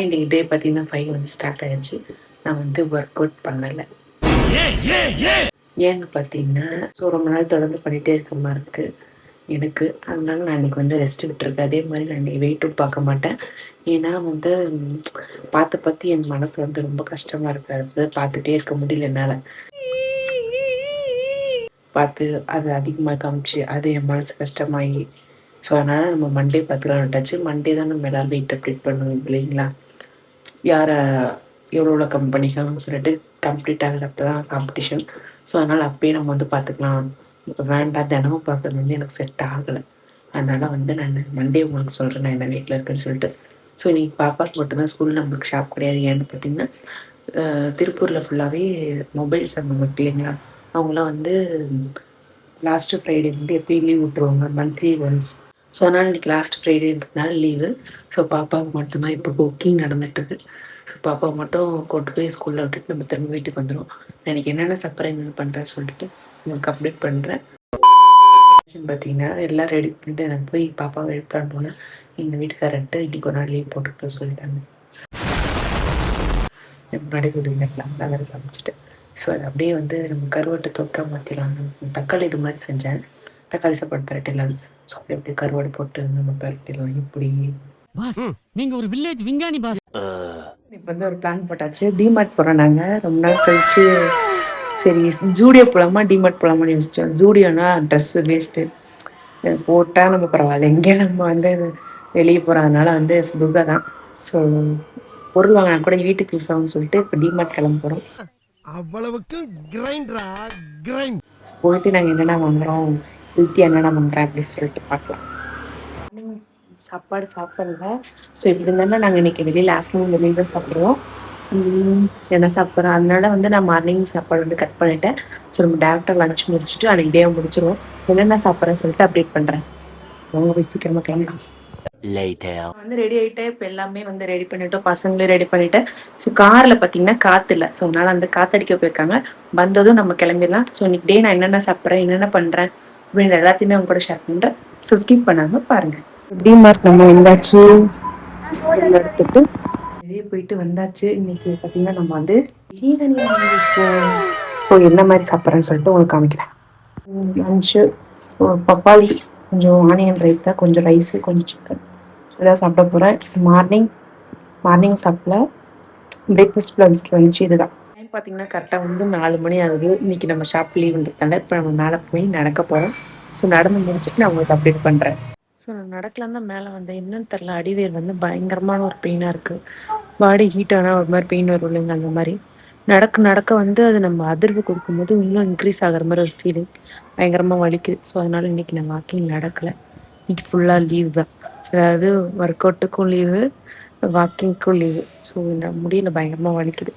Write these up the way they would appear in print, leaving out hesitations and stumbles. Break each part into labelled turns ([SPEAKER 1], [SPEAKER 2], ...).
[SPEAKER 1] இன்னைக்கு டே பார்த்தீங்கன்னா 5 வந்து ஸ்டார்ட் ஆயிடுச்சு. நான் வந்து ஒர்க் அவுட் பண்ணலை. ஏன்னு பார்த்தீங்கன்னா ரொம்ப நாள் தொடர்ந்து பண்ணிகிட்டே இருக்க மாதிரி இருக்குது எனக்கு. அதனால நான் இன்னைக்கு வந்து ரெஸ்ட் விட்டுருக்கேன். அதே மாதிரி நான் இன்னைக்கு வெயிட்டும் பார்க்க மாட்டேன். ஏன்னா வந்து பார்த்து என் மனசு வந்து ரொம்ப கஷ்டமாக இருக்கிறது. பார்த்துட்டே இருக்க முடியல என்னால். பார்த்து அது அதிகமாக காமிச்சு அது என் மனசு கஷ்டமாகி ஸோ அதனால் நம்ம மண்டே பார்த்துக்கலான்ட்டாச்சு. மண்டே தான் நம்ம எல்லோரும் வெயிட் அப்டேட் பண்ணுவோம் இல்லைங்களா? யாரை எவ்வளோ கம்பெனிக்கான்னு சொல்லிட்டு கம்ப்ளீட் ஆகலை. அப்போ தான் காம்படிஷன். ஸோ அதனால் அப்பயே நம்ம வந்து பார்த்துக்கலாம். இப்போ வேண்டாம், தினமும் பார்க்குறது வந்து எனக்கு செட் ஆகலை. அதனால் வந்து நான் மண்டே உங்களுக்கு சொல்கிறேன் நான் என்ன வீட்டில் இருக்குன்னு சொல்லிட்டு. ஸோ இன்றைக்கி பாப்பாவுக்கு மட்டும்தான் ஸ்கூல், நம்மளுக்கு ஷாப் கிடையாது. ஏன்னு பார்த்தீங்கன்னா திருப்பூரில் ஃபுல்லாகவே மொபைல் சம்பந்தம் இல்லைங்களா? அவங்களாம் வந்து லாஸ்ட்டு ஃப்ரைடே வந்து எப்பயும் லீவ் விட்ருவாங்க, மந்த்லி ஒன்ஸ். ஸோ அதனால் இன்றைக்கி லாஸ்ட் ஃப்ரைடேன்றதுனால லீவு. ஸோ பாப்பாவுக்கு மட்டும்தான் இப்போ குக்கிங் நடந்துகிட்ருக்கு. ஸோ பாப்பாவை மட்டும் கொண்டு போய் ஸ்கூலில் விட்டுட்டு நம்ம திரும்ப வீட்டுக்கு வந்துடும். எனக்கு என்னென்ன சப்பரம் என்னென்ன பண்ணுறேன்னு சொல்லிட்டு உங்களுக்கு அப்டேட் பண்ணுறேன். பார்த்தீங்கன்னா எல்லாம் ரெடி பண்ணிட்டு எனக்கு போய் பாப்பாவை எழுப்பான்னு போனேன். எங்கள் வீட்டுக்காரர்கிட்ட இன்றைக்கி ஒரு நாள் லீவ் போட்டுக்கிட்டு சொல்லிட்டாங்க. முன்னாடி கொடுக்கலாம் நான் வேறு சமைச்சிட்டேன். ஸோ அது அப்படியே வந்து நம்ம கருவாட்டு தொக்கா மாற்றிடலாம். தக்காளி இது மாதிரி செஞ்சேன். தக்காளி சாப்பாடு பரட்டிடலாம். ஸோ அப்படியே கருவாடு போட்டு நம்ம பரட்டிடலாம். இப்படி
[SPEAKER 2] நீங்க ஒரு வில்லேஜ் விஞ்ஞானி பாஸ்.
[SPEAKER 1] இப்போ வந்து ஒரு பிளான் போட்டாச்சு. டிமார்ட் போகிறோம் நாங்கள். ரொம்ப நாள் கழிச்சு சரி ஜூடியோ போகலாமா டிமார்ட் போகலாமான்னு யோசிச்சோம். ஜூடியோனா ட்ரெஸ்ஸு வேஸ்ட்டு போட்டால் நம்ம பரவாயில்ல. எங்கே நம்ம வந்து வெளியே போகிறதுனால வந்து துர்கா தான். ஸோ பொருள் வாங்கினா கூட வீட்டுக்கு யூஸ் ஆகும்னு சொல்லிட்டு இப்போ டிமார்ட் கிளம்ப போகிறோம்.
[SPEAKER 3] அவ்வளவுக்கு கிரைண்டரா கிரைண்ட்
[SPEAKER 1] போயிட்டு நாங்கள் என்னென்ன வாங்குகிறோம், ஹெல்த்தியாக என்னென்ன வாங்குறேன் அப்படின்னு சொல்லிட்டு பார்க்கலாம். சாப்பாடு சாப்பிட்றதா. ஸோ இப்படி இருந்தாலும் நாங்கள் இன்றைக்கி வெளியில் ஆஃப்டர்நூன் வெளியில் தான் சாப்பிடுவோம். என்ன சாப்பிட்றோம் அதனால வந்து நான் மார்னிங் சாப்பாடு வந்து கட் பண்ணிவிட்டேன். ஸோ நம்ம டேரக்டாக லஞ்ச் முடிச்சுட்டு அன்றைக்கி டே முடிச்சிடுவோம். என்னென்ன சாப்பிட்றேன்னு சொல்லிட்டு அப்டேட் பண்ணுறேன். அவங்க போய் சீக்கிரமாக கிளம்பலாம். வந்து ரெடி ஆகிட்டேன். இப்போ எல்லாமே வந்து ரெடி பண்ணிவிட்டோம். பசங்களே ரெடி பண்ணிவிட்டேன். ஸோ காரில் பார்த்தீங்கன்னா காற்று இல்லை. ஸோ அதனால் அந்த காற்றடிக்க போயிருக்காங்க. வந்ததும் நம்ம கிளம்பிடலாம். ஸோ இன்றைக்கி டே நான் என்னென்ன சாப்பிட்றேன், என்னென்ன பண்ணுறேன் அப்படின்ற எல்லாத்தையுமே அவங்க கூட ஷேர் பண்ணுறேன். ஸோ ஸ்கிப் பண்ணாமல் பாருங்கள். டிமார்ட் நம்ம வந்தாச்சு. எடுத்துட்டு வெளியே போயிட்டு வந்தாச்சு. இன்னைக்கு பார்த்தீங்கன்னா நம்ம வந்து பிரியாணி வாங்கியிருக்கோம். ஸோ என்ன மாதிரி சாப்பிட்றேன்னு சொல்லிட்டு உங்களுக்கு காமிக்கிறேன். லஞ்சு பப்பாளி, கொஞ்சம் ஆனியன் ரைத்தா, கொஞ்சம் ரைஸு, கொஞ்சம் சிக்கன் இதான் சாப்பிட போகிறேன். மார்னிங் சாப்பிடல. பிரேக்ஃபாஸ்ட் லஞ்சுக்கு வந்துச்சு. இதுதான் டைம் பார்த்தீங்கன்னா கரெக்டாக வந்து 4 மணி ஆகுது. இன்றைக்கி நம்ம ஷாப் லீவுன்றதால இப்போ நம்ம மேலே போய் நடக்க போகிறோம். ஸோ நடந்து முடிச்சுட்டு நான் உங்களுக்கு அப்டேட் பண்ணுறேன். ஸோ நான் நடக்கலாம் தான் மேலே வந்தேன். என்னன்னு தெரில, அடிவேர் வந்து பயங்கரமான ஒரு பெயினாக இருக்குது. பாடி ஹீட் ஆனால் ஒரு மாதிரி பெயின் வரும் இல்லைங்க, அந்த மாதிரி நடக்க வந்து அது நம்ம அதிர்வு கொடுக்கும்போது இன்னும் இன்க்ரீஸ் ஆகிற மாதிரி ஒரு ஃபீலிங் பயங்கரமாக வலிக்குது. ஸோ அதனால் இன்றைக்கி நான் வாக்கிங் நடக்கலை. இன்றைக்கி ஃபுல்லாக லீவ் தான். அதாவது ஒர்க் அவுட்டுக்கும் லீவு, வாக்கிங்க்கும் லீவு. ஸோ இந்த முடியல, பயங்கரமாக வலிக்குது.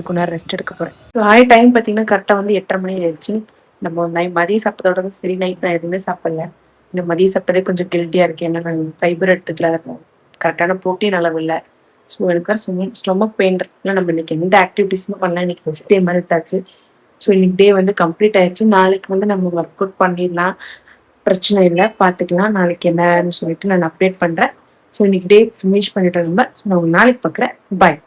[SPEAKER 1] கொஞ்ச நேரம் ரெஸ்ட் எடுக்க போகிறேன். ஸோ டைம் பார்த்தீங்கன்னா கரெக்டாக வந்து 8:30 மணி ஆயிடுச்சு. நம்ம மதியம் சாப்பிட்டதோட சரி நைட் நான் எதுவுமே சாப்பிடல. இந்த மதியம் சாப்பிட்டதே கொஞ்சம் கில்ட்டியாக இருக்குது. ஏன்னா நான் ஃபைபர் எடுத்துக்கல, கரெக்டான ப்ரோட்டீன் அளவு இல்லை. ஸோ எனக்கு ஸ்டொமக் பெயின் இருக்குல்ல. நம்ம இன்னைக்கு எந்த ஆக்டிவிட்டீஸுமே பண்ணல. இன்னைக்கு ஃபஸ்ட் டே மாதிரி எடுத்தாச்சு. ஸோ இன்னைக்கு டே வந்து கம்ப்ளீட் ஆயிடுச்சு. நாளைக்கு வந்து நம்ம ஒர்க் அவுட் பண்ணிடலாம், பிரச்சனை இல்லை, பார்த்துக்கலாம். நாளைக்கு என்னன்னு சொல்லிட்டு நான் அப்டேட் பண்ணுறேன். ஸோ இன்னைக்கு டே ஃபினிஷ் பண்ணிட்டு ரொம்ப. ஸோ நான் நாளைக்கு பார்க்குறேன். பாய்.